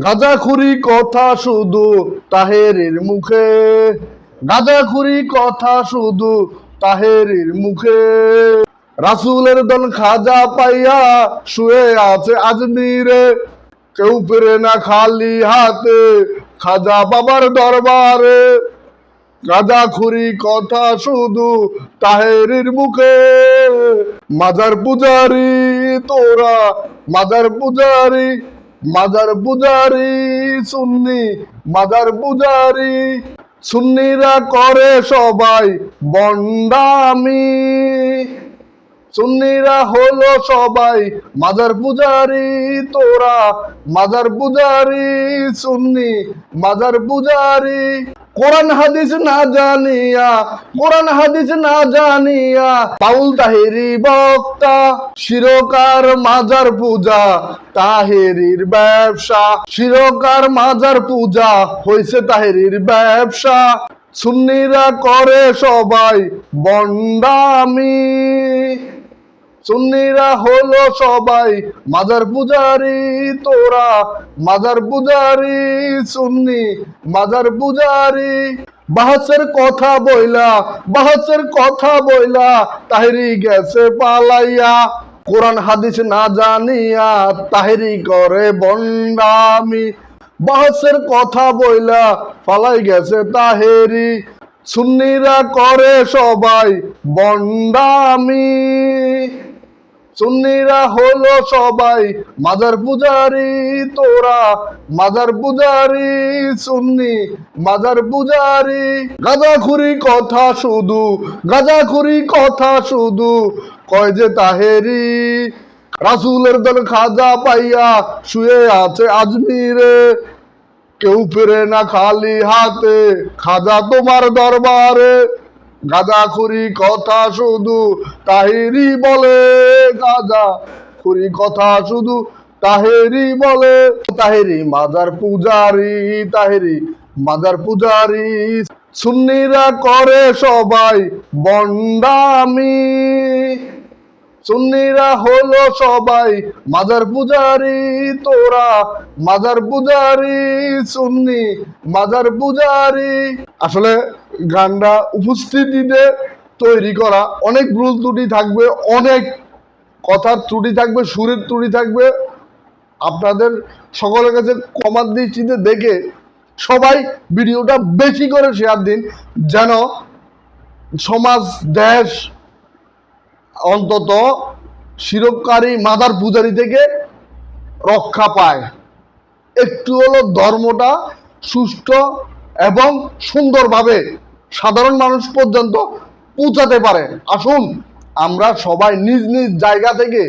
গাঁজাখুরি কথা শুধু তাহেরির মুখে, গাঁজাখুরি কথা শুধু তাহেরির মুখে। রাসূলের দন খাজা পাইয়া শুয়ে আছে আজমিরে, কেউ ফিরে না খালি হাতে খাজা বাবার দরবারে। গাঁজাখুরি কথা শুধু তাহেরির মুখে। মাজার পূজারি তোরা, মাজার পূজারি, মাজার পূজারি সুন্নি, মাজার পূজারি। সুন্নিরা করে সবাই বন্ডামি, সুন্নিরা হলো সবাই মাজার পূজারি। তোরা মাজার পূজারি, সুন্নি মাজার পূজারি। কোরআন হাদিস না জানিয়া, কোরআন হাদিস না জানিয়া বাউল তাহেরি বক্তা। শিরকার মাজার পূজা তাহেরির ব্যবসা, শিরকার মাজার পূজা হইছে তাহেরির ব্যবসা। সুন্নিরা করে সবাই বন্ডামি, সুন্নিরা হলো সবাই মাজার পূজারি। তোরা মাজার পূজারি, সুন্নি মাজার পূজারি। বাহাসের কথা বইলা, বাহাসের কথা বইলা তাহেরি গেছে পালাইয়া। কোরআন হাদিস না জানিয়া তাহেরি করে বন্ডামি। বাহাসের কথা বইলা পালাই গেছে তাহেরি। সুন্নিরা করে সবাই বন্ডামি, সুন্নিরা হলো সবাই মাজার পূজারি। তোরা মাজার পূজারি, সুন্নি মাজার পূজারি। গাঁজাখুরি কথা শুধু, গাঁজাখুরি কথা শুধু কয় যে তাহেরি। রাসূলের দল খাজা পাইয়া শুয়ে আছে আজমিরে, কেউ ফিরে না খালি হাতে খাজা তোমার দরবারে। গাঁজাখুরি কথা শুধু তাহেরি বলে, গাঁজাখুরি কথা শুধু তাহেরি বলে। তাহেরি মাজার পূজারি, তাহেরি মাজার পূজারি। সুন্নিরা করে সবাই বন্ডামি, সুন্নিরা হলো সবাই মাজার পূজারি। তোরা মাজার পূজারি, সুন্নি মাজার পূজারি। আসলে গানটা উপস্থিতিতে তৈরি করা, অনেক ভুল ত্রুটি থাকবে, অনেক কথার ত্রুটি থাকবে, সুরের ত্রুটি থাকবে। আপনাদের সকলের কাছে ক্ষমার দৃষ্টিতে দেখে সবাই ভিডিওটা বেশি করে শেয়ার দিন, যেন সমাজ দেশ অন্তত শিরককারী মাজার পূজারি থেকে রক্ষা পায়। একটু হলো ধর্মটা সুষ্ঠু এবং সুন্দরভাবে সাধারণ মানুষ পর্যন্ত পৌঁছাতে পারে। আসুন আমরা সবাই নিজ নিজ জায়গা থেকে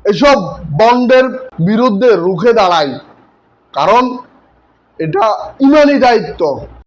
এসব বন্ডের বিরুদ্ধে রুখে দাঁড়াই, কারণ এটা ইমানি দায়িত্ব।